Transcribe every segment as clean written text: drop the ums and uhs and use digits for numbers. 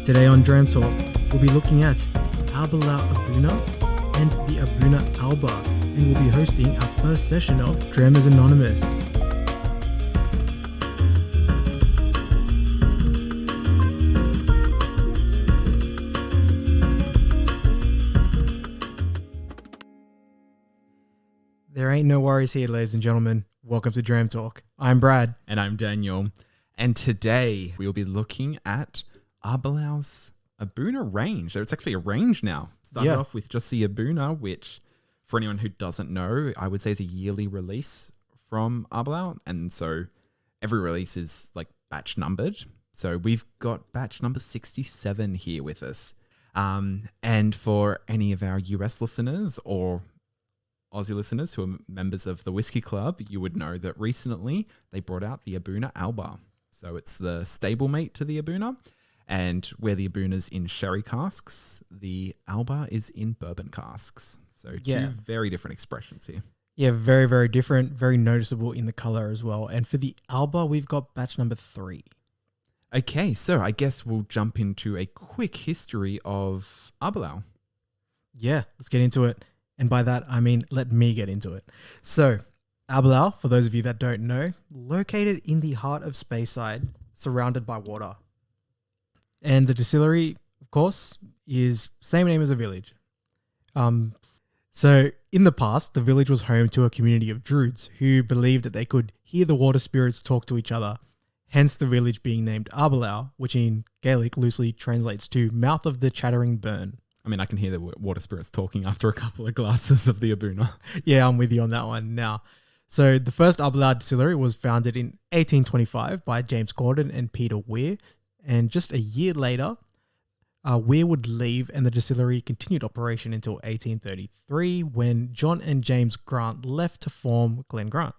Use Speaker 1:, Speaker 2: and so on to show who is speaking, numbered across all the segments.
Speaker 1: Today on Dram Talk, we'll be looking at Aberlour A'bunadh and the A'bunadh Alba, and we'll be hosting our first session of Drammers Anonymous. There ain't no worries here, ladies and gentlemen. Welcome to Dram Talk. I'm Brad.
Speaker 2: And I'm Daniel. And today we'll be looking at Aberlour's A'bunadh range. It's actually a range now. Started off with just the A'bunadh, which for anyone who doesn't know, I would say is a yearly release from Aberlour. And so every release is like batch numbered. So we've got batch number 67 here with us. And for any of our US listeners or Aussie listeners who are members of the Whiskey Club, you would know that recently they brought out the A'bunadh Alba. So it's the stablemate to the A'bunadh, and where the A'bunadh's in sherry casks, the Alba is in bourbon casks. So two very different expressions here.
Speaker 1: Yeah, very, very different, very noticeable in the color as well. And for the Alba, we've got batch number 3.
Speaker 2: Okay, so I guess we'll jump into a quick history of Aberlour.
Speaker 1: Yeah, let's get into it. And by that, I mean, let me get into it. So, Aberlour, for those of you that don't know, located in the heart of Speyside, surrounded by water. And the distillery, of course, is same name as a village. So, in the past, the village was home to a community of Druids who believed that they could hear the water spirits talk to each other. Hence the village being named Aberlour, which in Gaelic loosely translates to mouth of the chattering burn.
Speaker 2: I mean, I can hear the water spirits talking after a couple of glasses of the A'bunadh.
Speaker 1: Yeah, I'm with you on that one now. So the first Aberlour distillery was founded in 1825 by James Gordon and Peter Weir. And just a year later, Weir would leave and the distillery continued operation until 1833 when John and James Grant left to form Glen Grant,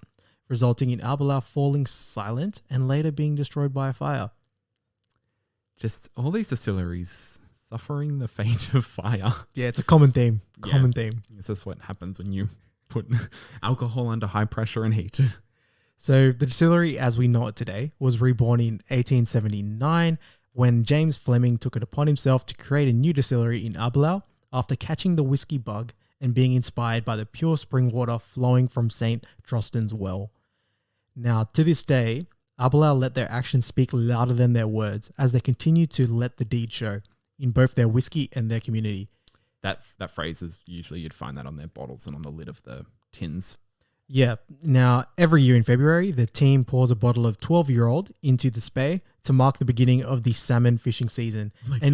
Speaker 1: resulting in Aberlour falling silent and later being destroyed by a fire.
Speaker 2: Just all these distilleries suffering the fate of fire.
Speaker 1: Yeah, it's a common theme. Theme.
Speaker 2: This is what happens when you put alcohol under high pressure and heat.
Speaker 1: So the distillery as we know it today was reborn in 1879 when James Fleming took it upon himself to create a new distillery in Aberlour after catching the whiskey bug and being inspired by the pure spring water flowing from St. Trostand's well. Now, to this day, Aberlour let their actions speak louder than their words as they continue to let the deed show in both their whiskey and their community.
Speaker 2: That phrase is usually you'd find that on their bottles and on the lid of the tins.
Speaker 1: Yeah. Now, every year in February, the team pours a bottle of 12-year-old into the Spey to mark the beginning of the salmon fishing season.
Speaker 2: I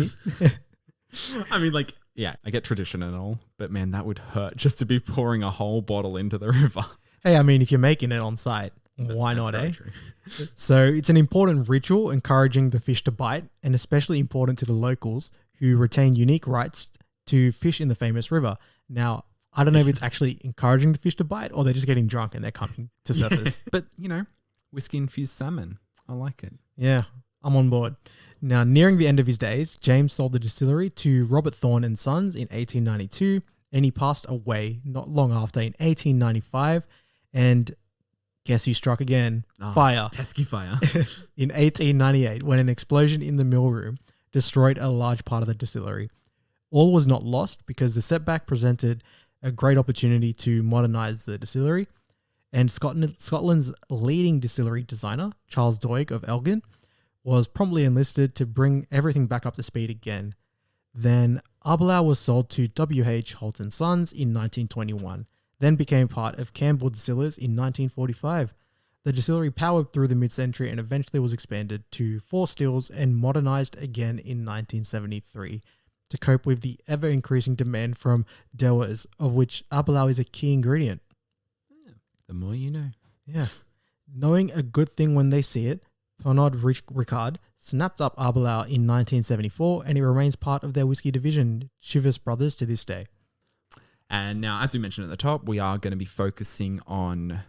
Speaker 2: mean, like, yeah, I get tradition and all, but man, that would hurt just to be pouring a whole bottle into the river.
Speaker 1: Hey, I mean, if you're making it on site, why not, eh? So it's an important ritual encouraging the fish to bite, and especially important to the locals who retain unique rights to fish in the famous river. Now, I don't know if it's actually encouraging the fish to bite or they're just getting drunk and they're coming to surface.
Speaker 2: But, you know, whiskey-infused salmon. I like it.
Speaker 1: Yeah, I'm on board. Now, nearing the end of his days, James sold the distillery to Robert Thorne and Sons in 1892, and he passed away not long after in 1895, and guess who struck again? Fire.
Speaker 2: Pesky fire.
Speaker 1: In 1898, when an explosion in the mill room destroyed a large part of the distillery. All was not lost because the setback presented a great opportunity to modernize the distillery, and Scotland's leading distillery designer, Charles Doig of Elgin, was promptly enlisted to bring everything back up to speed again. Then Aberlour was sold to W.H. Holt & Sons in 1921, then became part of Campbell Distillers in 1945. The distillery powered through the mid-century and eventually was expanded to 4 stills and modernized again in 1973 to cope with the ever-increasing demand from Dewars, of which Aberlour is a key ingredient.
Speaker 2: Yeah, the more you know.
Speaker 1: Yeah. Knowing a good thing when they see it, Pernod Ricard snapped up Aberlour in 1974 and it remains part of their whiskey division, Chivas Brothers, to this day.
Speaker 2: And now, as we mentioned at the top, we are going to be focusing on,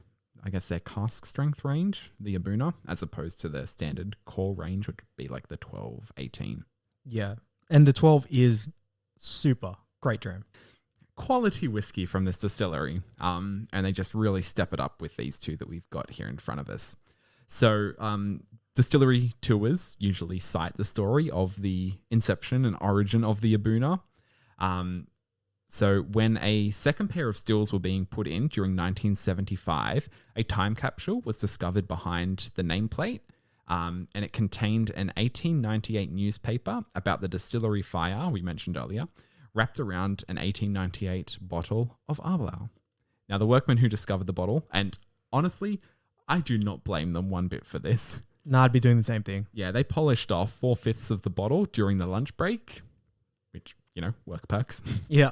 Speaker 2: I guess, their cask strength range, the A'bunadh, as opposed to the standard core range, which would be like the 12, 18.
Speaker 1: Yeah. And the 12 is super great dram.
Speaker 2: Quality whiskey from this distillery. And they just really step it up with these two that we've got here in front of us. So Distillery tours usually cite the story of the inception and origin of the A'bunadh. So when a second pair of stills were being put in during 1975, a time capsule was discovered behind the nameplate, and it contained an 1898 newspaper about the distillery fire we mentioned earlier, wrapped around an 1898 bottle of Aberlour. Now, the workmen who discovered the bottle, and honestly, I do not blame them one bit for this.
Speaker 1: No, I'd be doing the same thing.
Speaker 2: Yeah, they polished off 4/5 of the bottle during the lunch break, which, work perks.
Speaker 1: Yeah.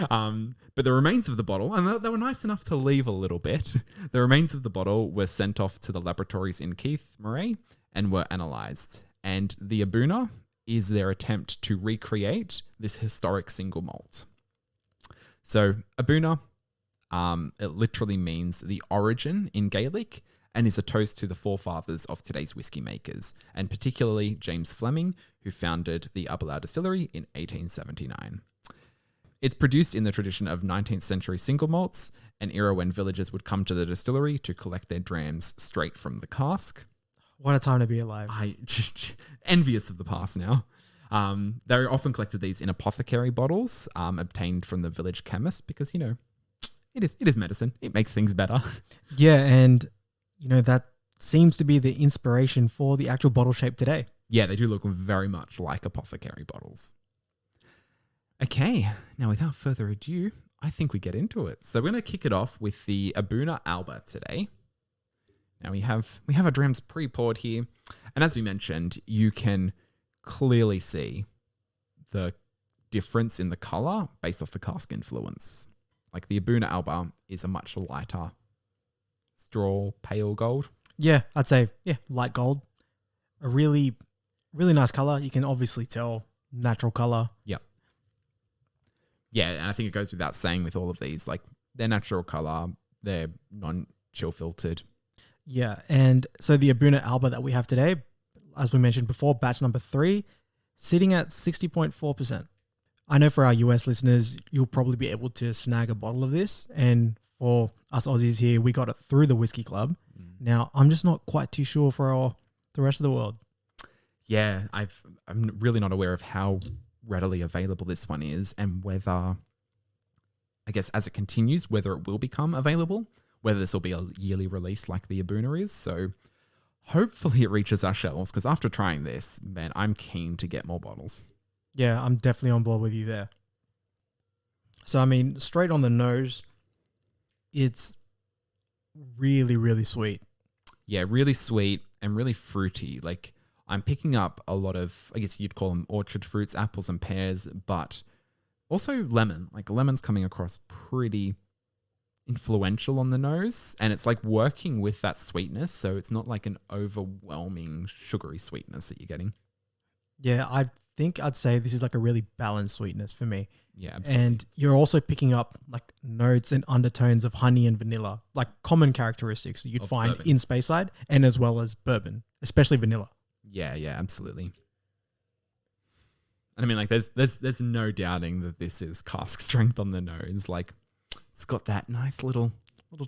Speaker 2: But the remains of the bottle, and they were nice enough to leave a little bit, the remains of the bottle were sent off to the laboratories in Keith, Moray, and were analysed. And the A'bunadh is their attempt to recreate this historic single malt. So A'bunadh, it literally means the origin in Gaelic, and is a toast to the forefathers of today's whiskey makers, and particularly James Fleming, who founded the Aberlour Distillery in 1879. It's produced in the tradition of 19th century single malts, an era when villagers would come to the distillery to collect their drams straight from the cask.
Speaker 1: What a time to be alive.
Speaker 2: I just envious of the past now. They often collected these in apothecary bottles, obtained from the village chemist, because, it is medicine. It makes things better.
Speaker 1: Yeah, and that seems to be the inspiration for the actual bottle shape today.
Speaker 2: Yeah, they do look very much like apothecary bottles. Okay, now without further ado, I think we get into it. So we're going to kick it off with the A'bunadh Alba today. Now we have our drams pre-poured here, and as we mentioned, you can clearly see the difference in the color based off the cask influence. Like the A'bunadh Alba is a much lighter straw pale gold.
Speaker 1: Yeah, I'd say, light gold. A really, really nice color. You can obviously tell natural color.
Speaker 2: Yep. Yeah, and I think it goes without saying with all of these, like they're natural color, they're non-chill filtered.
Speaker 1: Yeah, and so the A'bunadh Alba that we have today, as we mentioned before, batch number 3, sitting at 60.4%. I know for our US listeners, you'll probably be able to snag a bottle of this, and for us Aussies here, we got it through the Whiskey Club. Now, I'm just not quite too sure for the rest of the world.
Speaker 2: Yeah, I'm really not aware of how readily available this one is, and whether, I guess, as it continues, whether it will become available, whether this will be a yearly release like the A'bunadh is. So hopefully it reaches our shelves, because after trying this, man, I'm keen to get more bottles.
Speaker 1: Yeah, I'm definitely on board with you there. So, I mean, straight on the nose, it's really, really sweet.
Speaker 2: Yeah, really sweet and really fruity. Like, I'm picking up a lot of, I guess you'd call them orchard fruits, apples and pears, but also lemon. Like, lemon's coming across pretty influential on the nose, and it's like working with that sweetness, so it's not like an overwhelming sugary sweetness that you're getting.
Speaker 1: Yeah, I think I'd say this is like a really balanced sweetness for me.
Speaker 2: Yeah, absolutely.
Speaker 1: And you're also picking up like notes and undertones of honey and vanilla, like common characteristics that you'd find
Speaker 2: bourbon
Speaker 1: in Speyside, and as well as bourbon, especially vanilla.
Speaker 2: Yeah, absolutely. And I mean, like, there's no doubting that this is cask strength on the nose. Like, it's got that nice little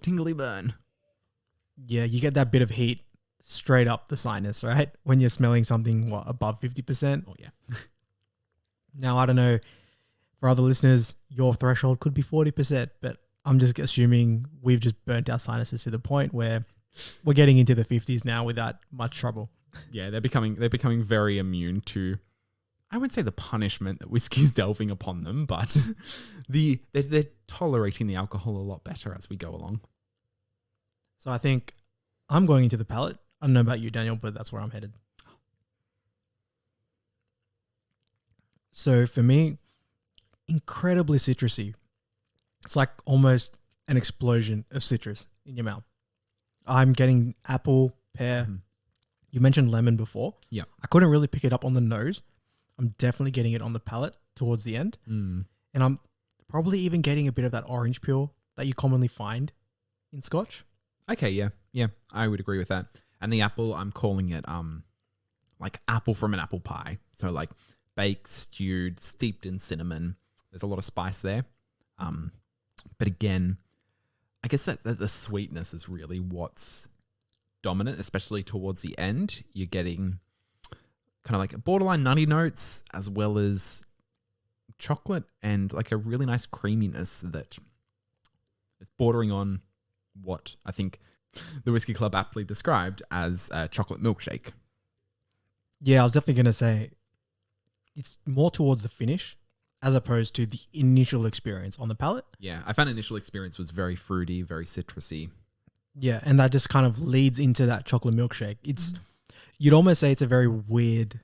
Speaker 2: tingly burn.
Speaker 1: Yeah, you get that bit of heat straight up the sinus, right? When you're smelling something, above 50%?
Speaker 2: Oh, yeah.
Speaker 1: Now, I don't know, for other listeners, your threshold could be 40%, but I'm just assuming we've just burnt our sinuses to the point where we're getting into the 50s now without much trouble.
Speaker 2: Yeah, they're becoming very immune to, I wouldn't say the punishment that whiskey's delving upon them, but they're tolerating the alcohol a lot better as we go along.
Speaker 1: So I think I'm going into the palate. I don't know about you, Daniel, but that's where I'm headed. So for me, incredibly citrusy. It's like almost an explosion of citrus in your mouth. I'm getting apple, pear. Mm-hmm. You mentioned lemon before.
Speaker 2: Yeah.
Speaker 1: I couldn't really pick it up on the nose. I'm definitely getting it on the palate towards the end. And I'm probably even getting a bit of that orange peel that you commonly find in Scotch.
Speaker 2: Okay, yeah, I would agree with that. And the apple, I'm calling it like apple from an apple pie. So like baked, stewed, steeped in cinnamon. There's a lot of spice there. But again, I guess that the sweetness is really what's dominant, especially towards the end. You're getting kind of like borderline nutty notes as well as chocolate and like a really nice creaminess that is bordering on what I think the Whiskey Club aptly described as a chocolate milkshake.
Speaker 1: Yeah, I was definitely going to say it's more towards the finish as opposed to the initial experience on the palate.
Speaker 2: Yeah, I found initial experience was very fruity, very citrusy.
Speaker 1: Yeah, and that just kind of leads into that chocolate milkshake. You'd almost say it's a very weird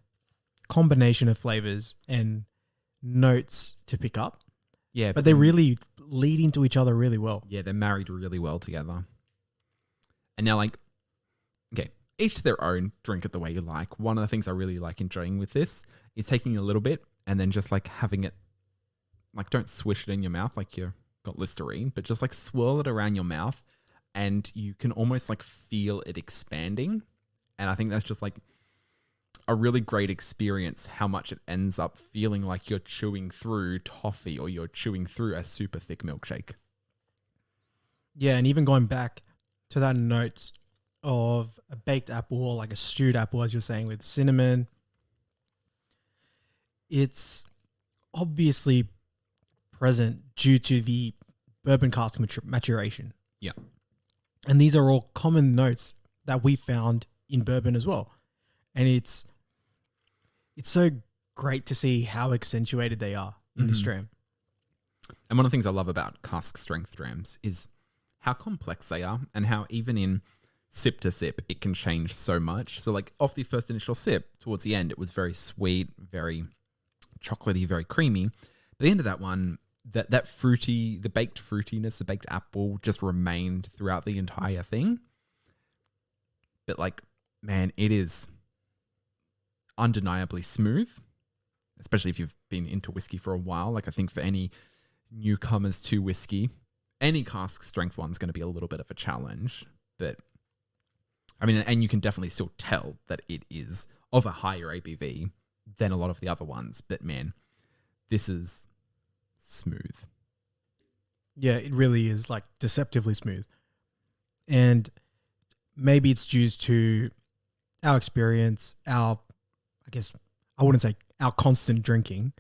Speaker 1: combination of flavors and notes to pick up.
Speaker 2: Yeah,
Speaker 1: but they really lead into each other really well.
Speaker 2: Yeah, they're married really well together. And now, like, okay, each to their own, drink it the way you like. One of the things I really like enjoying with this is taking a little bit and then just like having it, like, don't swish it in your mouth like you've got Listerine, but just like swirl it around your mouth and you can almost like feel it expanding. And I think that's just like a really great experience, how much it ends up feeling like you're chewing through toffee or you're chewing through a super thick milkshake.
Speaker 1: Yeah, and even going back to that notes of a baked apple or like a stewed apple, as you're saying, with cinnamon, it's obviously present due to the bourbon cask maturation.
Speaker 2: Yeah.
Speaker 1: And these are all common notes that we found in bourbon as well. And it's so great to see how accentuated they are in this dram.
Speaker 2: And one of the things I love about cask strength drams is how complex they are and how even in sip to sip, it can change so much. So like off the first initial sip, towards the end, it was very sweet, very chocolatey, very creamy. But the end of that one, that fruity, the baked fruitiness, the baked apple just remained throughout the entire thing. But like, man, it is undeniably smooth, especially if you've been into whiskey for a while. Like I think for any newcomers to whiskey, any cask strength one's going to be a little bit of a challenge. But I mean, and you can definitely still tell that it is of a higher ABV than a lot of the other ones. But man, this is smooth.
Speaker 1: Yeah, it really is like deceptively smooth. And maybe it's due to our experience, I guess I wouldn't say our constant drinking,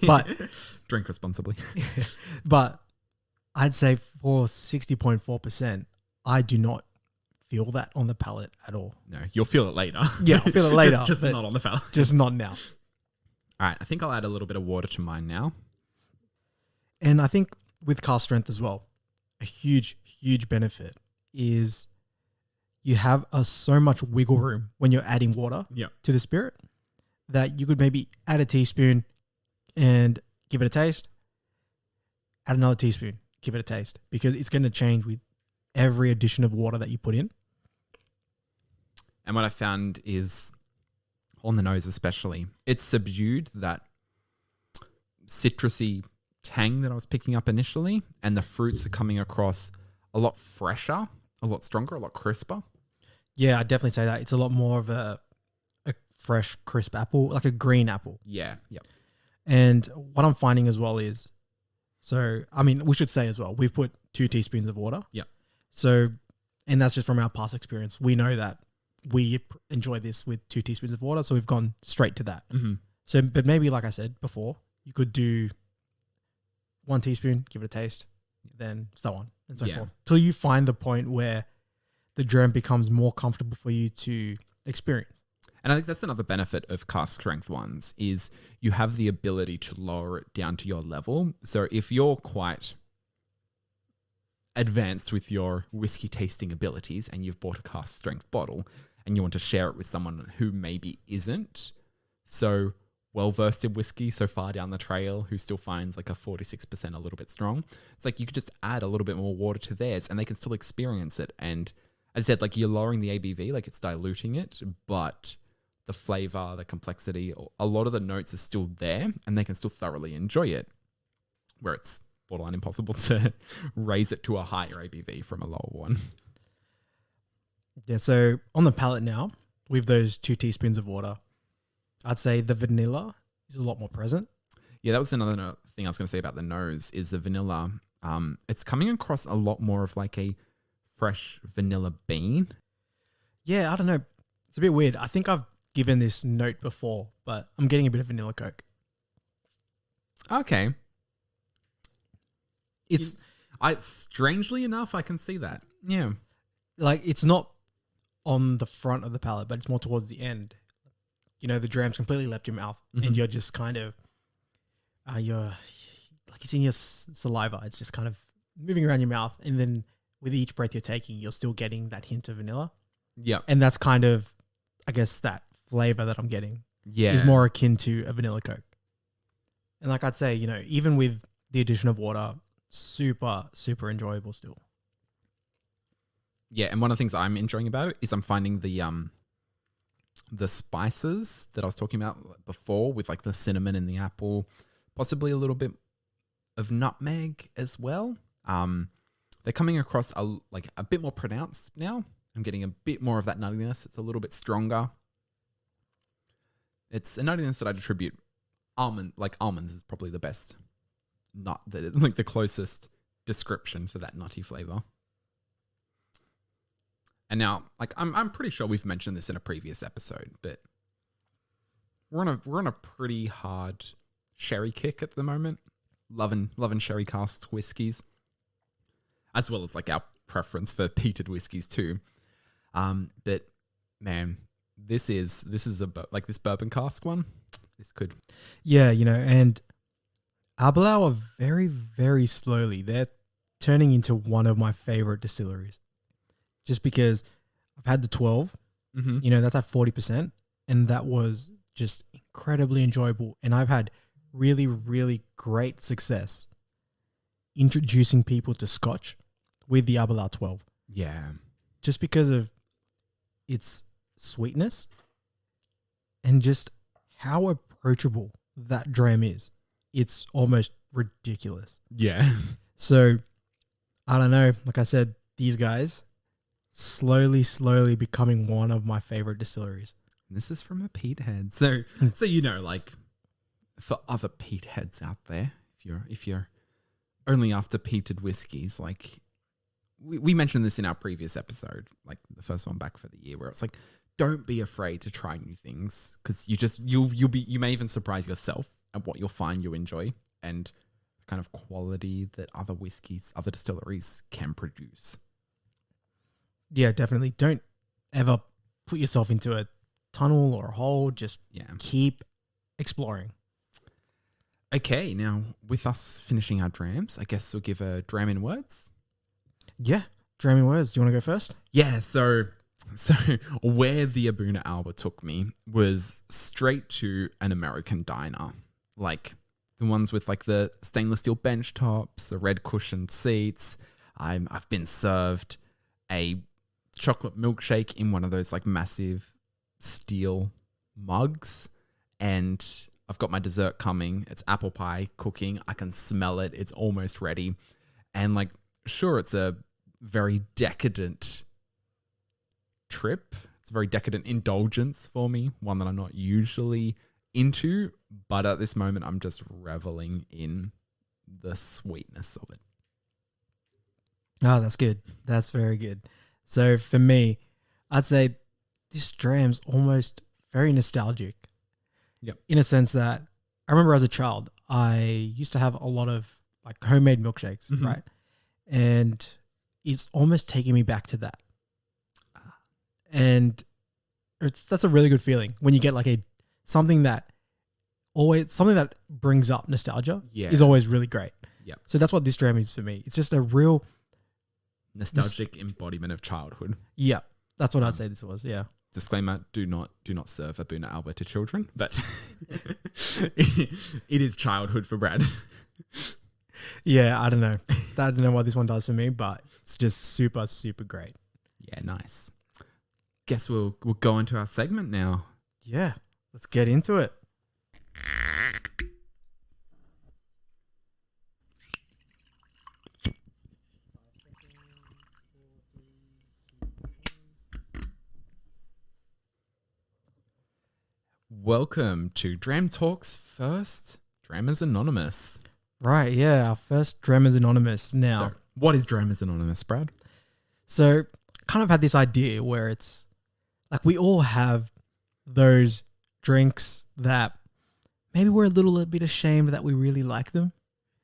Speaker 1: but
Speaker 2: drink responsibly.
Speaker 1: But I'd say for 60.4%, I do not feel that on the palate at all.
Speaker 2: No, you'll feel it later.
Speaker 1: Yeah, I'll feel it later.
Speaker 2: just not on the palate.
Speaker 1: Just not now.
Speaker 2: All right, I think I'll add a little bit of water to mine now.
Speaker 1: And I think with cask strength as well, a huge, huge benefit is you have so much wiggle room when you're adding water to the spirit that you could maybe add a teaspoon and give it a taste, add another teaspoon, give it a taste, because it's going to change with every addition of water that you put in.
Speaker 2: And what I found is, on the nose especially, it's subdued that citrusy tang that I was picking up initially, and the fruits are coming across a lot fresher, a lot stronger, a lot crisper.
Speaker 1: Yeah, I'd definitely say that. It's a lot more of a fresh, crisp apple, like a green apple.
Speaker 2: Yeah, yep.
Speaker 1: And what I'm finding as well is, so, I mean, we should say as well, we've put 2 teaspoons of water.
Speaker 2: Yeah.
Speaker 1: So, and that's just from our past experience. We know that we enjoy this with 2 teaspoons of water, so we've gone straight to that.
Speaker 2: Mm-hmm.
Speaker 1: So, but maybe, like I said before, you could do 1 teaspoon, give it a taste, then so on and so forth, till you find the point where the dram becomes more comfortable for you to experience.
Speaker 2: And I think that's another benefit of cask strength ones is you have the ability to lower it down to your level. So if you're quite advanced with your whiskey tasting abilities and you've bought a cask strength bottle and you want to share it with someone who maybe isn't so well-versed in whiskey so far down the trail, who still finds like a 46% a little bit strong, it's like you could just add a little bit more water to theirs and they can still experience it. And as I said, like you're lowering the ABV, like it's diluting it, but the flavor, the complexity, a lot of the notes are still there and they can still thoroughly enjoy it, where it's borderline impossible to raise it to a higher ABV from a lower one.
Speaker 1: Yeah, so on the palate now, with those 2 teaspoons of water, I'd say the vanilla is a lot more present.
Speaker 2: Yeah, that was another thing I was going to say about the nose is the vanilla. It's coming across a lot more of like a fresh vanilla bean.
Speaker 1: Yeah, I don't know. It's a bit weird. I think I've given this note before, but I'm getting a bit of vanilla Coke.
Speaker 2: Okay.
Speaker 1: It's
Speaker 2: strangely enough, I can see that. Yeah.
Speaker 1: like it's not on the front of the palate, but it's more towards the end. You know, the dram's completely left your mouth, and you're just kind of, you're like it's in your saliva. It's just kind of moving around your mouth, and then with each breath you're taking, you're still getting that hint of vanilla.
Speaker 2: Yeah.
Speaker 1: And that's kind of, I guess, that flavor that I'm getting
Speaker 2: Yeah.
Speaker 1: is more akin to a vanilla Coke. And like I'd say, you know, even with the addition of water, super, super enjoyable still.
Speaker 2: Yeah, and one of the things I'm enjoying about it is I'm finding the spices that I was talking about before, with like the cinnamon and the apple, possibly a little bit of nutmeg as well. They're coming across a bit more pronounced now. I'm getting a bit more of that nuttiness. It's a little bit stronger. It's a nuttiness that I'd attribute almonds is probably the best nut, like the closest description for that nutty flavor. And now, like I'm pretty sure we've mentioned this in a previous episode, but we're on a pretty hard sherry kick at the moment. Loving sherry cask whiskies, as well as like our preference for peated whiskies too. But man, this is like this bourbon cask one. This could,
Speaker 1: Yeah, you know, and Aberlour are very, very slowly, they're turning into one of my favorite distilleries. Just because I've had the 12, you know, that's at 40%, and that was just incredibly enjoyable. And I've had really, really great success introducing people to Scotch with the Aberlour 12.
Speaker 2: yeah,
Speaker 1: Just because of its sweetness and just how approachable that dram is. It's almost ridiculous.
Speaker 2: yeah.
Speaker 1: So, I don't know. Like I said, these guys slowly becoming one of my favorite distilleries.
Speaker 2: This is from a peat head, so you know, like for other peat heads out there, if you're only after peated whiskies, like we mentioned this in our previous episode, like the first one back for the year, where it's like, don't be afraid to try new things, because you may even surprise yourself at what you'll find you enjoy and the kind of quality that other distilleries can produce.
Speaker 1: Yeah, definitely. Don't ever put yourself into a tunnel or a hole. Just keep exploring.
Speaker 2: Okay, now with us finishing our drams, I guess we'll give a dram in words.
Speaker 1: Yeah, dram in words. Do you want to go first?
Speaker 2: Yeah, so where the A'bunadh Alba took me was straight to an American diner, like the ones with like the stainless steel bench tops, the red cushioned seats. I've been served a chocolate milkshake in one of those like massive steel mugs, and I've got my dessert coming. It's apple pie cooking. I can smell it. It's almost ready. And like, sure, it's a very decadent trip. It's a very decadent indulgence for me, one that I'm not usually into, but at this moment I'm just reveling in the sweetness of it.
Speaker 1: Oh, that's good. That's very good. So for me, I'd say this dram's almost very nostalgic.
Speaker 2: Yep.
Speaker 1: In a sense that I remember as a child, I used to have a lot of like homemade milkshakes, right? And it's almost taking me back to that. And that's a really good feeling when you get like something that brings up nostalgia is always really great.
Speaker 2: Yeah.
Speaker 1: So that's what this dram is for me. It's just a real
Speaker 2: nostalgic embodiment of childhood.
Speaker 1: Yeah. That's what I'd say this was. Yeah.
Speaker 2: Disclaimer, do not serve A'bunadh Alba to children, but it is childhood for Brad.
Speaker 1: Yeah, I don't know. I don't know what this one does for me, but it's just super, super great.
Speaker 2: Yeah, nice. Guess we'll go into our segment now.
Speaker 1: Yeah, let's get into it.
Speaker 2: Welcome to Dram Talk's first Drammers Anonymous.
Speaker 1: Right, yeah, our first Drammers Anonymous now.
Speaker 2: So, what is Drammers Anonymous, Brad?
Speaker 1: So, kind of had this idea where it's like we all have those drinks that maybe we're a little bit ashamed that we really like them.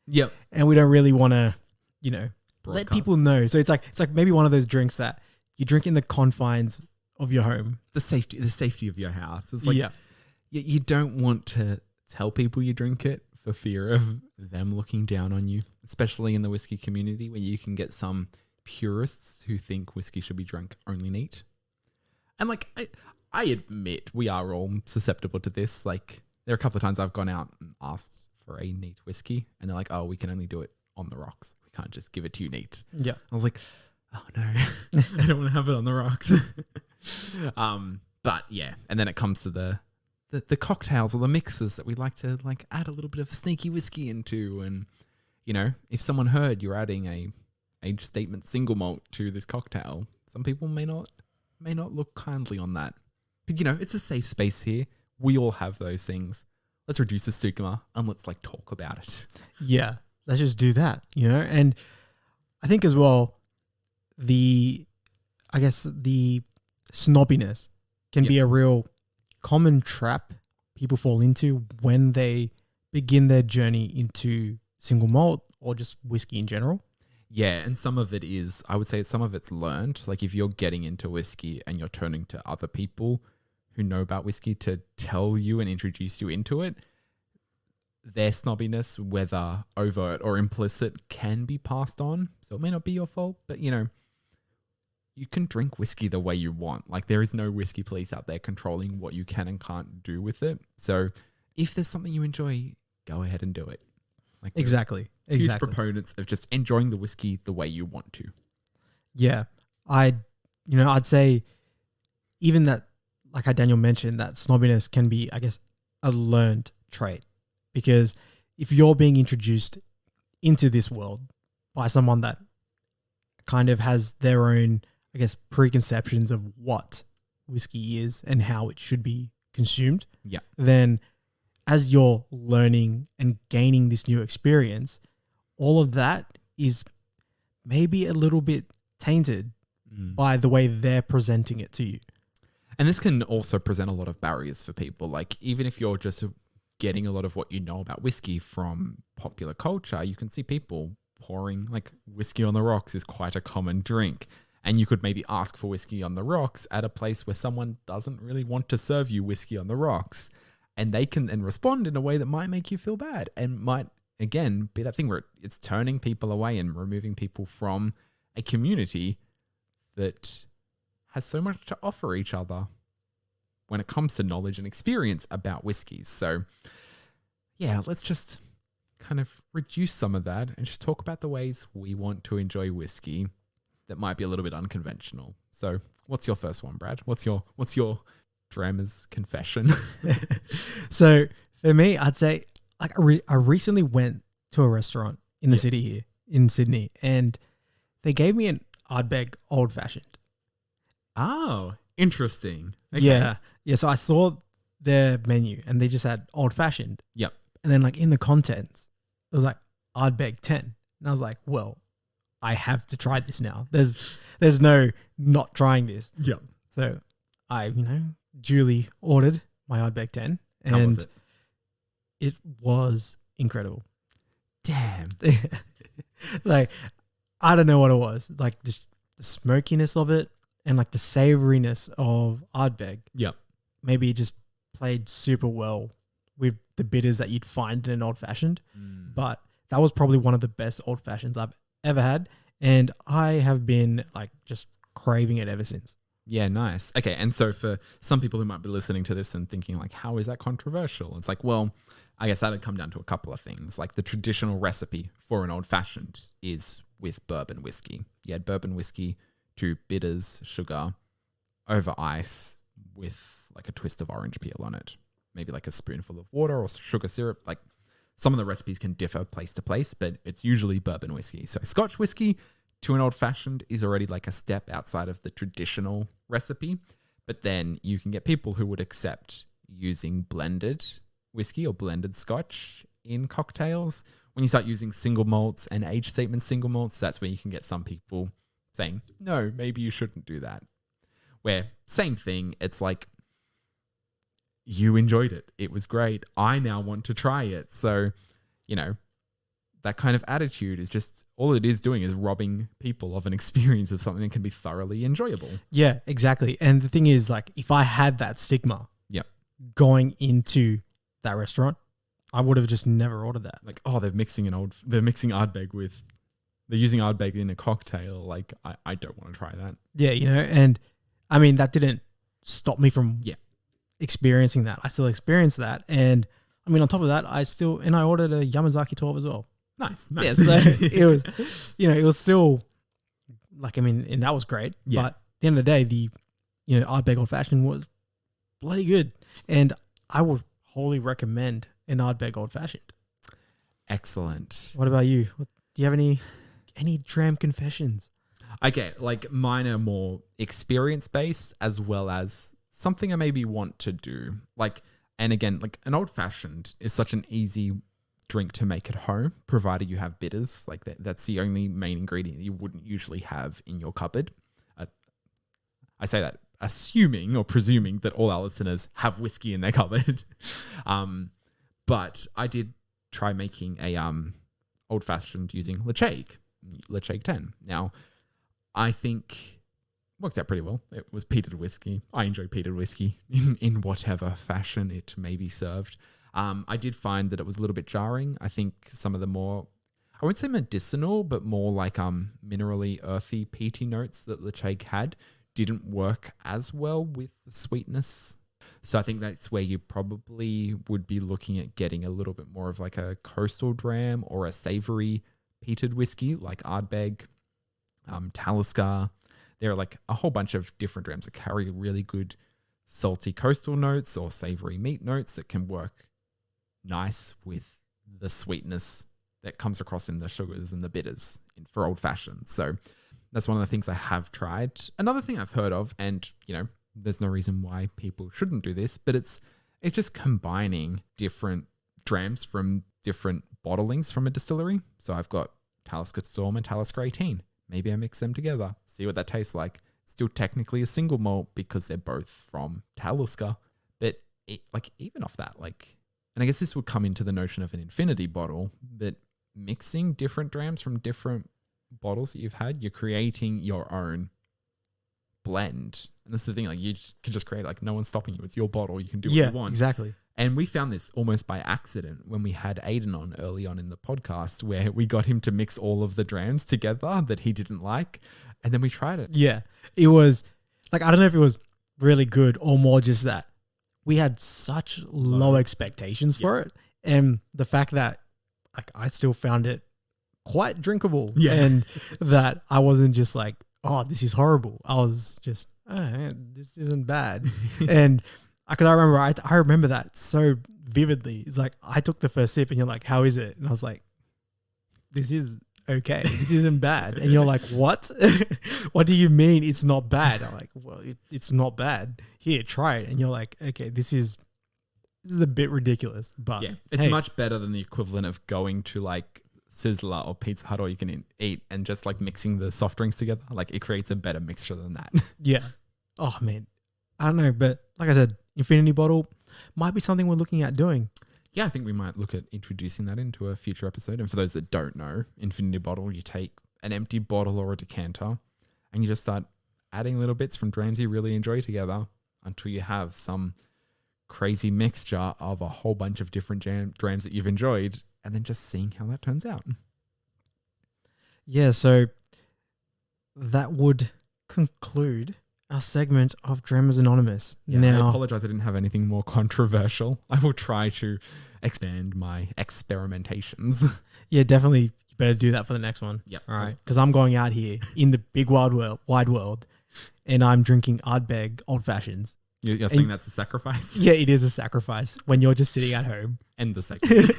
Speaker 2: Yep.
Speaker 1: And we don't really want to, let
Speaker 2: Broadcast.
Speaker 1: people know. So it's like maybe one of those drinks that you drink in the confines of your home.
Speaker 2: The safety of your house. It's like you don't want to tell people you drink it for fear of them looking down on you, especially in the whiskey community where you can get some purists who think whiskey should be drunk only neat. And like I admit we are all susceptible to this. Like there are a couple of times I've gone out and asked for a neat whiskey and they're like, oh, we can only do it on the rocks. We can't just give it to you neat.
Speaker 1: Yeah.
Speaker 2: I was like, oh no, I don't want to have it on the rocks. But yeah, and then it comes to the cocktails or the mixes that we like to like add a little bit of sneaky whiskey into. And, if someone heard you're adding a age statement single malt to this cocktail, some people may not look kindly on that. But, it's a safe space here. We all have those things. Let's reduce the stigma and let's like talk about it.
Speaker 1: Yeah, let's just do that, And I think as well, the snobbiness can be a real common trap people fall into when they begin their journey into single malt or just whiskey in general.
Speaker 2: Yeah, and some of it is, I would say some of it's learned. Like if you're getting into whiskey and you're turning to other people who know about whiskey to tell you and introduce you into it, their snobbiness, whether overt or implicit, can be passed on. So it may not be your fault, but you can drink whiskey the way you want. Like there is no whiskey police out there controlling what you can and can't do with it. So if there's something you enjoy, go ahead and do it. Like
Speaker 1: Exactly.
Speaker 2: Huge proponents of just enjoying the whiskey the way you want to.
Speaker 1: Yeah. I'd say even that, like how Daniel mentioned, that snobbiness can be, I guess, a learned trait. Because if you're being introduced into this world by someone that kind of has their own, I guess, preconceptions of what whiskey is and how it should be consumed, then as you're learning and gaining this new experience, all of that is maybe a little bit tainted by the way they're presenting it to you.
Speaker 2: And this can also present a lot of barriers for people. Like even if you're just getting a lot of what you know about whiskey from popular culture, you can see people pouring like whiskey on the rocks is quite a common drink. And you could maybe ask for whiskey on the rocks at a place where someone doesn't really want to serve you whiskey on the rocks. And they can then respond in a way that might make you feel bad and might, again, be that thing where it's turning people away and removing people from a community that has so much to offer each other when it comes to knowledge and experience about whiskeys. So, yeah, let's just kind of reduce some of that and just talk about the ways we want to enjoy whiskey that might be a little bit unconventional. So, what's your first one, Brad? What's your Drammers confession?
Speaker 1: So for me, I'd say like I recently went to a restaurant in the city here in Sydney, and they gave me an Ardbeg old fashioned.
Speaker 2: Oh, interesting. Okay.
Speaker 1: Yeah. So I saw their menu and they just had old fashioned.
Speaker 2: Yep.
Speaker 1: And then like in the contents, it was like Ardbeg 10. And I was like, well, I have to try this now. There's no not trying this.
Speaker 2: Yep.
Speaker 1: So I, duly ordered my Ardbeg 10, and
Speaker 2: how was it?
Speaker 1: It was incredible.
Speaker 2: Damn.
Speaker 1: Like, I don't know what it was. Like the smokiness of it and like the savoriness of Ardbeg.
Speaker 2: Yep.
Speaker 1: Maybe it just played super well with the bitters that you'd find in an old fashioned. But that was probably one of the best old fashions I've ever had. And I have been like just craving it ever since.
Speaker 2: Yeah, nice. Okay, and so for some people who might be listening to this and thinking like, how is that controversial? It's like, well, I guess that'd come down to a couple of things. Like the traditional recipe for an old fashioned is with bourbon whiskey. You add bourbon whiskey to bitters, sugar, over ice with like a twist of orange peel on it. Maybe like a spoonful of water or sugar syrup. Like some of the recipes can differ place to place, but it's usually bourbon whiskey. So Scotch whiskey to an old fashioned is already like a step outside of the traditional recipe. But then you can get people who would accept using blended whiskey or blended Scotch in cocktails. When you start using single malts and age statement single malts, that's where you can get some people saying, no, maybe you shouldn't do that. where same thing. It's like, you enjoyed it. It was great. I now want to try it. So, you know, that kind of attitude is just, all it is doing is robbing people of an experience of something that can be thoroughly enjoyable.
Speaker 1: Yeah, exactly. And the thing is, like, if I had that stigma going into that restaurant, I would have just never ordered that.
Speaker 2: Like, oh, they're mixing Ardbeg with, they're using Ardbeg in a cocktail. Like, I don't want to try that.
Speaker 1: Yeah, you know, and I mean, that didn't stop me from experiencing that. I still experienced that. And I mean, on top of that, I ordered a Yamazaki 12 as well.
Speaker 2: Nice.
Speaker 1: Yeah, so it was, you know, it was still like, I mean, and that was great.
Speaker 2: Yeah.
Speaker 1: But at the end of the day, the, you know, Ardbeg Old Fashioned was bloody good. And I would wholly recommend an Ardbeg Old Fashioned.
Speaker 2: Excellent.
Speaker 1: What about you? Do you have any dram confessions?
Speaker 2: Okay, like mine are more experience based as well as something I maybe want to do. Like, and again, like an old fashioned is such an easy drink to make at home, provided you have bitters. Like that's the only main ingredient you wouldn't usually have in your cupboard. I say that assuming or presuming that all our listeners have whiskey in their cupboard. But I did try making a old fashioned using Lechaig 10. Now, I think worked out pretty well. It was peated whiskey. I enjoy peated whiskey in whatever fashion it may be served. I did find that it was a little bit jarring. I think some of the more, I wouldn't say medicinal, but more like minerally, earthy, peaty notes that Lechaig had didn't work as well with the sweetness. So I think that's where you probably would be looking at getting a little bit more of like a coastal dram or a savory peated whiskey like Ardbeg, Talisker. There are like a whole bunch of different drams that carry really good salty coastal notes or savory meat notes that can work nice with the sweetness that comes across in the sugars and the bitters for old fashioned. So that's one of the things I have tried. Another thing I've heard of, and you know, there's no reason why people shouldn't do this, but it's just combining different drams from different bottlings from a distillery. So I've got Talisker Storm and Talisker 18. Maybe I mix them together, see what that tastes like. Still technically a single malt because they're both from Talisker. But even off that, and I guess this would come into the notion of an infinity bottle, but mixing different drams from different bottles that you've had, you're creating your own blend. And that's the thing, like you can just create, like no one's stopping you. It's your bottle. You can do what you want.
Speaker 1: Exactly.
Speaker 2: And we found this almost by accident when we had Aiden on early on in the podcast, where we got him to mix all of the drams together that he didn't like. And then we tried it.
Speaker 1: Yeah. It was like, I don't know if it was really good or more just that we had such low expectations for it. And the fact that like I still found it quite drinkable and that I wasn't just like, oh, this is horrible. I was just, oh, man, this isn't bad. And because I remember that so vividly. It's like I took the first sip and you're like, how is it? And I was like, this is okay. This isn't bad. And you're like, what? What do you mean it's not bad? I'm like, well, it's not bad. Here, try it. And you're like, okay, this is a bit ridiculous. But
Speaker 2: it's much better than the equivalent of going to like Sizzler or Pizza Hut or you can eat and just like mixing the soft drinks together. Like it creates a better mixture than that.
Speaker 1: Yeah. Oh man, I don't know, but like I said, infinity bottle might be something we're looking at doing.
Speaker 2: Yeah, I think we might look at introducing that into a future episode. And for those that don't know, infinity bottle, you take an empty bottle or a decanter and you just start adding little bits from drams you really enjoy together until you have some crazy mixture of a whole bunch of different drams that you've enjoyed, and then just seeing how that turns out.
Speaker 1: Yeah, so that would conclude our segment of Drammers Anonymous.
Speaker 2: Yeah,
Speaker 1: now,
Speaker 2: I apologize I didn't have anything more controversial. I will try to expand my experimentations.
Speaker 1: Yeah, definitely you better do that for the next one.
Speaker 2: Yeah.
Speaker 1: All right, because I'm going out here in the big wide world and I'm drinking Ardbeg Old Fashions.
Speaker 2: You're saying that's a sacrifice?
Speaker 1: Yeah, it is a sacrifice when you're just sitting at home.
Speaker 2: End the segment.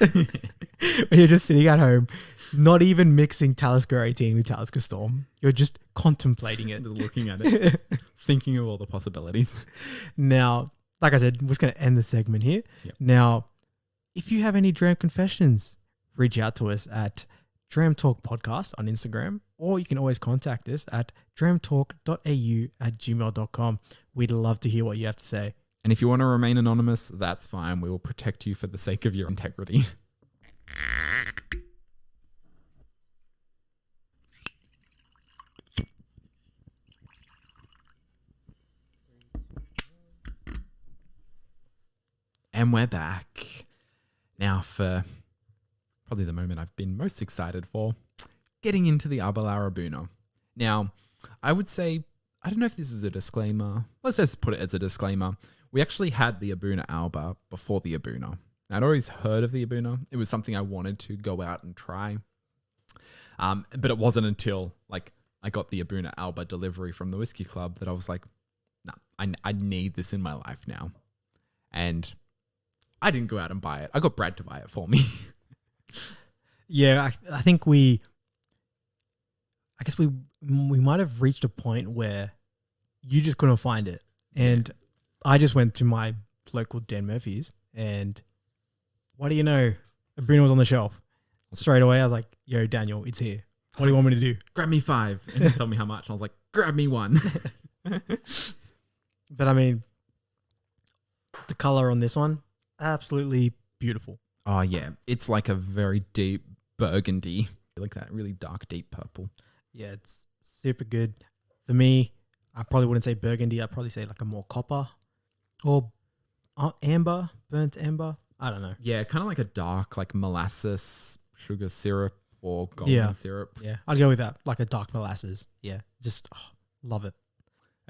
Speaker 1: When you're just sitting at home, not even mixing Talisker 18 with Talisker Storm. You're just contemplating it.
Speaker 2: Just looking at it. Thinking of all the possibilities.
Speaker 1: Now, like I said, we're just going to end the segment here.
Speaker 2: Yep.
Speaker 1: Now, if you have any dram confessions, reach out to us at Dram Talk Podcast on Instagram, or you can always contact us at dramtalk.au@gmail.com. We'd love to hear what you have to say.
Speaker 2: And if you want to remain anonymous, that's fine. We will protect you for the sake of your integrity. And we're back. Now for probably the moment I've been most excited for, getting into the Aberlour A'bunadh. Now, I would say, I don't know if this is a disclaimer. Let's just put it as a disclaimer. We actually had the A'bunadh Alba before the A'bunadh. I'd always heard of the A'bunadh. It was something I wanted to go out and try. But it wasn't until like I got the A'bunadh Alba delivery from the Whiskey Club that I was like, nah, I need this in my life now. And I didn't go out and buy it. I got Brad to buy it for me.
Speaker 1: Yeah, I think I guess we might have reached a point where you just couldn't find it. And I just went to my local Dan Murphy's, and what do you know? A'bunadh was on the shelf. Straight away, I was like, yo, Daniel, it's here. What do you want me to do?
Speaker 2: Grab me 5. And he told me how much. And I was like, grab me 1.
Speaker 1: But I mean, the color on this one, absolutely beautiful.
Speaker 2: Oh, yeah. It's like a very deep burgundy. Like that really dark, deep purple.
Speaker 1: Yeah, it's super good. For me, I probably wouldn't say burgundy. I'd probably say like a more copper or amber, burnt amber. I don't know.
Speaker 2: Yeah, kind of like a dark, like molasses, sugar syrup or golden syrup.
Speaker 1: Yeah, I'd go with that. Like a dark molasses. Yeah, just love it.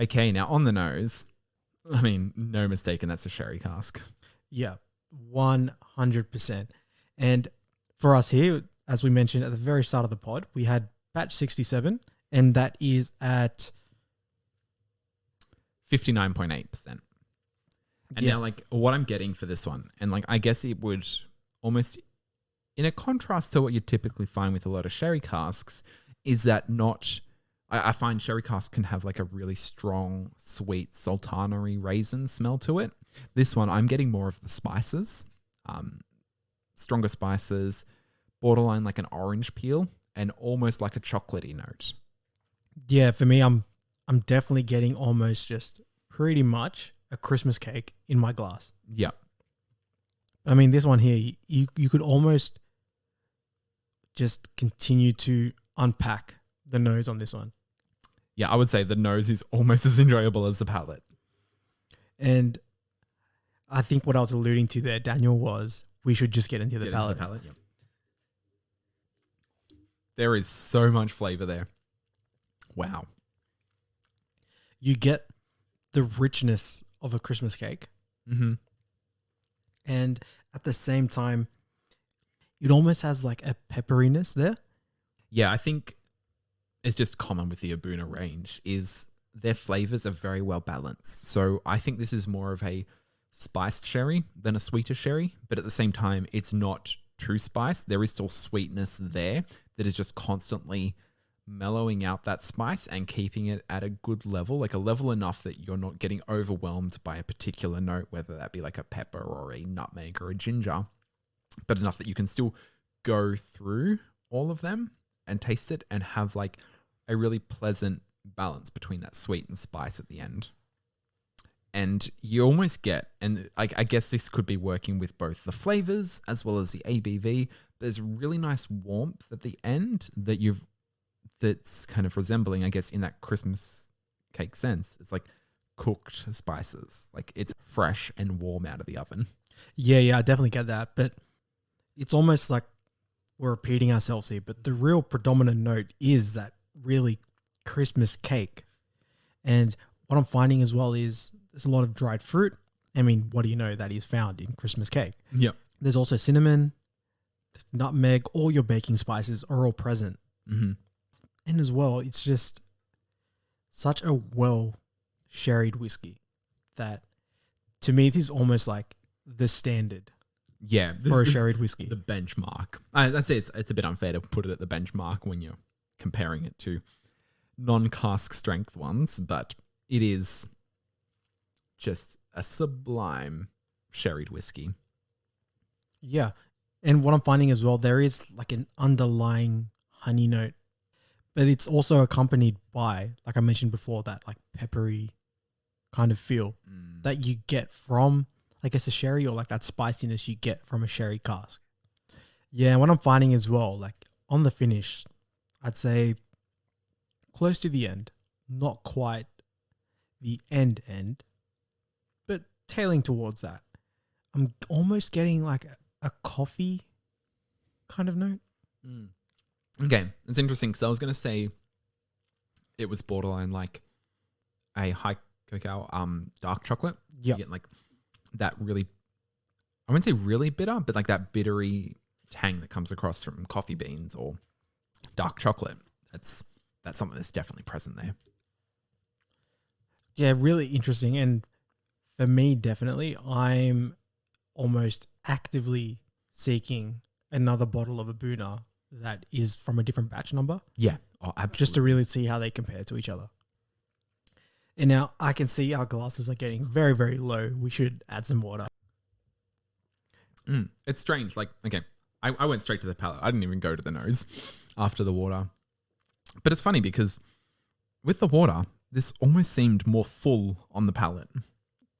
Speaker 2: Okay, now on the nose, I mean, no mistaking, that's a sherry cask.
Speaker 1: Yeah, 100%. And for us here, as we mentioned at the very start of the pod, we had batch 67, and that is at
Speaker 2: 59.8%. And now, like, what I'm getting for this one, and like, I guess it would almost, in a contrast to what you typically find with a lot of sherry casks, is that I find sherry casks can have like a really strong, sweet, sultanery raisin smell to it. This one, I'm getting more of the spices, stronger spices, borderline like an orange peel, and almost like a chocolatey note. Yeah,
Speaker 1: for me, I'm definitely getting almost just pretty much a Christmas cake in my glass.
Speaker 2: Yeah.
Speaker 1: I mean, this one here, you could almost just continue to unpack the nose on this one.
Speaker 2: Yeah, I would say the nose is almost as enjoyable as the palate.
Speaker 1: And I think what I was alluding to there, Daniel, was we should just get into the palate.
Speaker 2: Yeah. There is so much flavor there. Wow.
Speaker 1: You get the richness of a Christmas cake.
Speaker 2: Mm-hmm.
Speaker 1: And at the same time, it almost has like a pepperiness there.
Speaker 2: Yeah, I think it's just common with the A'bunadh range is their flavors are very well balanced. So I think this is more of a spiced sherry than a sweeter sherry, but at the same time, it's not too spiced. There is still sweetness there that is just constantly mellowing out that spice and keeping it at a good level, like a level enough that you're not getting overwhelmed by a particular note, whether that be like a pepper or a nutmeg or a ginger, but enough that you can still go through all of them and taste it and have like a really pleasant balance between that sweet and spice at the end. And you almost get, and I guess this could be working with both the flavors as well as the ABV. There's really nice warmth at the end that's kind of resembling, I guess, in that Christmas cake sense. It's like cooked spices. Like it's fresh and warm out of the oven.
Speaker 1: Yeah, I definitely get that. But it's almost like we're repeating ourselves here. But the real predominant note is that really Christmas cake. And what I'm finding as well is there's a lot of dried fruit. I mean, what do you know that is found in Christmas cake?
Speaker 2: Yep.
Speaker 1: There's also cinnamon, nutmeg, all your baking spices are all present.
Speaker 2: Mm-hmm.
Speaker 1: And as well, it's just such a well-sherried whiskey that, to me, this is almost like the standard.
Speaker 2: Yeah,
Speaker 1: for a sherried whiskey,
Speaker 2: the benchmark. I'd say it's a bit unfair to put it at the benchmark when you're comparing it to non-cask strength ones, but it is just a sublime sherried whiskey.
Speaker 1: Yeah, and what I'm finding as well, there is like an underlying honey note. But it's also accompanied by, like I mentioned before, that like peppery kind of feel that you get from, I guess, a sherry, or like that spiciness you get from a sherry cask. Yeah, and what I'm finding as well, like on the finish, I'd say close to the end, not quite the end, but tailing towards that. I'm almost getting like a coffee kind of note.
Speaker 2: Okay, it's interesting because I was going to say it was borderline like a high cacao dark chocolate.
Speaker 1: Yeah.
Speaker 2: You get like that really, I wouldn't say really bitter, but like that bittery tang that comes across from coffee beans or dark chocolate. That's something that's definitely present there.
Speaker 1: Yeah, really interesting. And for me, definitely, I'm almost actively seeking another bottle of A'bunadh that is from a different batch number.
Speaker 2: Yeah. Oh, absolutely.
Speaker 1: Just to really see how they compare to each other. And now I can see our glasses are getting very, very low. We should add some water.
Speaker 2: It's strange. Like, okay, I went straight to the palate. I didn't even go to the nose after the water. But it's funny because with the water, this almost seemed more full on the palate.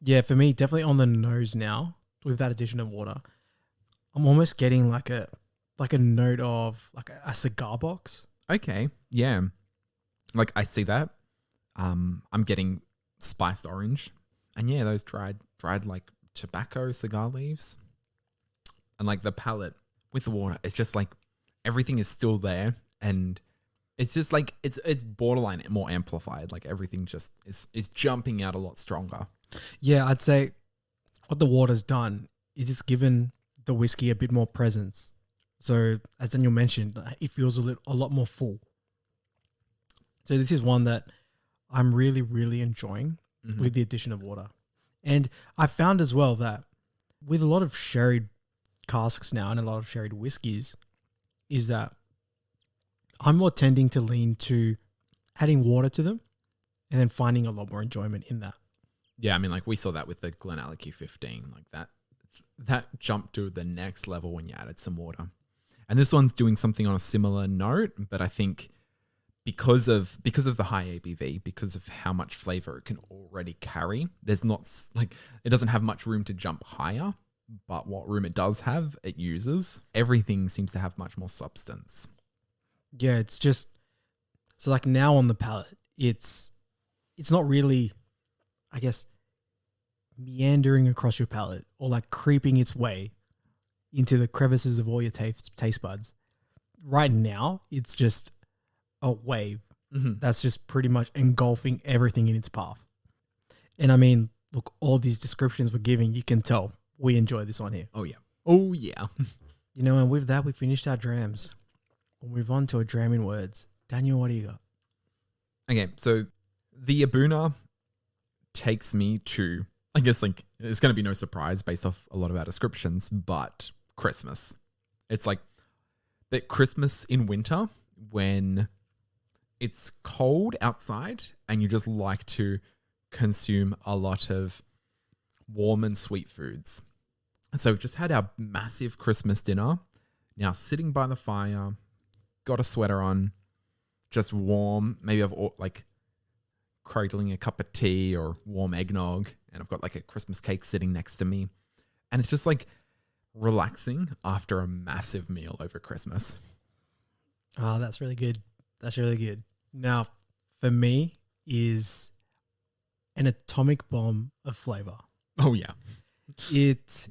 Speaker 1: Yeah, for me, definitely on the nose now with that addition of water. I'm almost getting like a note of like a cigar box.
Speaker 2: Okay, yeah. Like I see that. I'm getting spiced orange. And yeah, those dried like tobacco cigar leaves. And like the palate with the water, it's just like everything is still there, and it's just like it's borderline more amplified. Like everything just is jumping out a lot stronger.
Speaker 1: Yeah, I'd say what the water's done is it's given the whiskey a bit more presence. So as Daniel mentioned, it feels a lot more full. So this is one that I'm really, really enjoying with the addition of water. And I found as well that with a lot of sherried casks now and a lot of sherried whiskies, is that I'm more tending to lean to adding water to them and then finding a lot more enjoyment in that.
Speaker 2: Yeah, I mean, like we saw that with the Glenallachie 15, like that jumped to the next level when you added some water. And this one's doing something on a similar note, but I think because of the high ABV, because of how much flavor it can already carry, there's not like it doesn't have much room to jump higher, but what room it does have, it uses. Everything seems to have much more substance.
Speaker 1: Yeah, it's just so like now on the palate, it's not really, I guess, meandering across your palate or like creeping its way into the crevices of all your taste buds. Right now, it's just a wave that's just pretty much engulfing everything in its path. And I mean, look, all these descriptions we're giving, you can tell we enjoy this on here.
Speaker 2: Oh yeah. Oh yeah.
Speaker 1: You know, and with that, we finished our drams. We'll move on to a dram in words. Daniel, what do you got?
Speaker 2: Okay, so the A'bunadh takes me to, I guess, like, it's going to be no surprise based off a lot of our descriptions, but Christmas. It's like that Christmas in winter when it's cold outside and you just like to consume a lot of warm and sweet foods. And so we've just had our massive Christmas dinner. Now sitting by the fire, got a sweater on, just warm. Maybe I've like cradling a cup of tea or warm eggnog, and I've got like a Christmas cake sitting next to me. And it's just like relaxing after a massive meal over Christmas.
Speaker 1: Oh, that's really good. That's really good. Now, for me, is an atomic bomb of flavor.
Speaker 2: Oh, yeah.
Speaker 1: It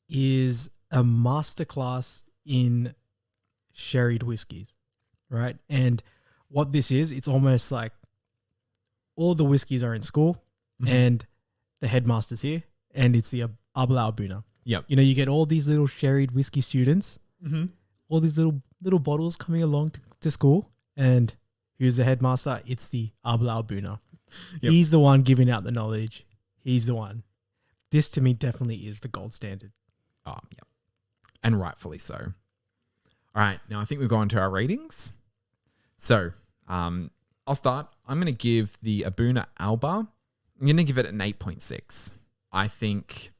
Speaker 1: is a masterclass in sherried whiskies, right? And what this is, it's almost like all the whiskies are in school and the headmaster's here, and it's the Aberlour A'bunadh.
Speaker 2: Yep.
Speaker 1: You know, you get all these little sherried whiskey students, all these little bottles coming along to school, and who's the headmaster? It's the Aberlour A'bunadh. Yep. He's the one giving out the knowledge. He's the one. This to me definitely is the gold standard.
Speaker 2: Oh, yeah. And rightfully so. All right. Now I think we've gone to our ratings. So I'll start. I'm going to give the A'bunadh Alba, I'm going to give it an 8.6. I think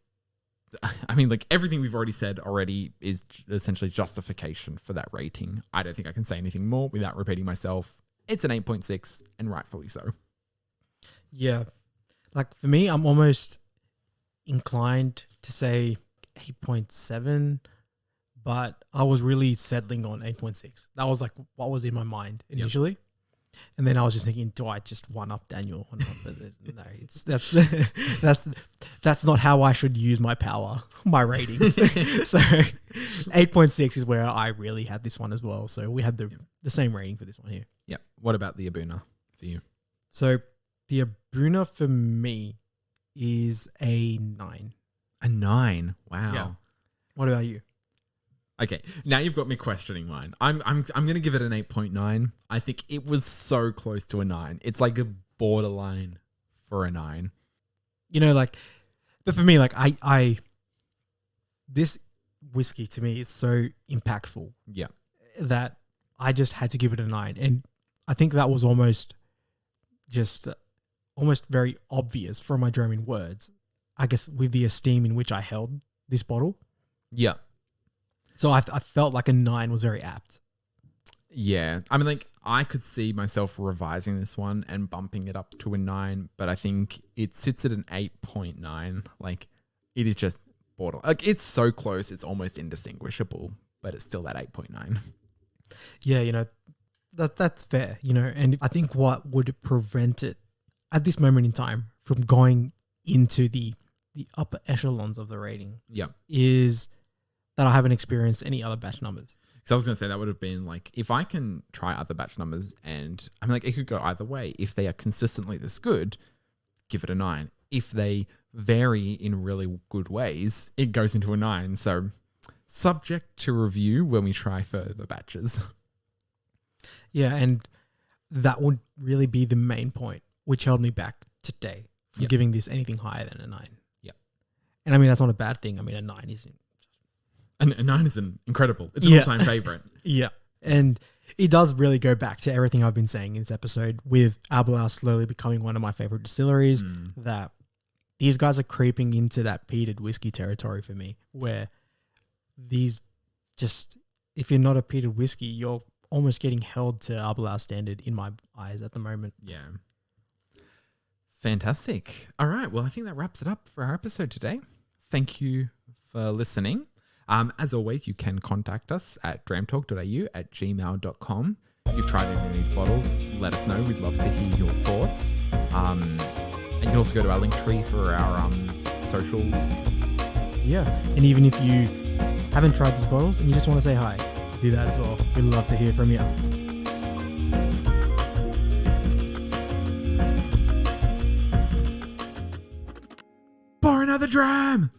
Speaker 2: I mean, like everything we've already said already is essentially justification for that rating. I don't think I can say anything more without repeating myself. It's an 8.6 and rightfully so.
Speaker 1: Yeah. Like for me, I'm almost inclined to say 8.7, but I was really settling on 8.6. That was like what was in my mind initially. Yep. And then I was just thinking, do I just one up Daniel or not? But no, that's not how I should use my power, my ratings. So 8.6 is where I really had this one as well. So we had the same rating for this one here.
Speaker 2: Yeah. What about the A'bunadh for you?
Speaker 1: So the A'bunadh for me is a 9.
Speaker 2: A 9. Wow.
Speaker 1: Yeah. What about you?
Speaker 2: Okay, now you've got me questioning mine. I'm going to give it an 8.9. I think it was so close to a 9. It's like a borderline for a 9.
Speaker 1: You know, like, but for me, like, I this whiskey to me is so impactful.
Speaker 2: Yeah.
Speaker 1: That I just had to give it a 9. And I think that was almost very obvious from my German words, I guess, with the esteem in which I held this bottle.
Speaker 2: Yeah.
Speaker 1: So I felt like a 9 was very apt.
Speaker 2: Yeah. I mean, like, I could see myself revising this one and bumping it up to a 9, but I think it sits at an 8.9. Like, it is just borderline. Like, it's so close, it's almost indistinguishable, but it's still that 8.9.
Speaker 1: Yeah, you know, that's fair, you know, and I think what would prevent it at this moment in time from going into the upper echelons of the rating is that I haven't experienced any other batch numbers.
Speaker 2: So I was going to say that would have been like, if I can try other batch numbers and I mean, like, it could go either way. If they are consistently this good, give it a 9. If they vary in really good ways, it goes into a 9. So subject to review when we try further batches.
Speaker 1: Yeah. And that would really be the main point, which held me back today from giving this anything higher than a 9. Yeah. And I mean, that's not a bad thing. I mean, a 9 is
Speaker 2: a 9 is incredible. It's an all-time favorite.
Speaker 1: Yeah. And it does really go back to everything I've been saying in this episode with Aberlour slowly becoming one of my favorite distilleries, that these guys are creeping into that peated whiskey territory for me, where these just, if you're not a peated whiskey, you're almost getting held to Aberlour standard in my eyes at the moment.
Speaker 2: Yeah. Fantastic. All right. Well, I think that wraps it up for our episode today. Thank you for listening. As always, you can contact us at dramtalk.au@gmail.com. If you've tried any of these bottles, let us know. We'd love to hear your thoughts. And you can also go to our link tree for our socials.
Speaker 1: Yeah. And even if you haven't tried these bottles and you just want to say hi, do that as well. We'd love to hear from you.
Speaker 2: Pour another dram!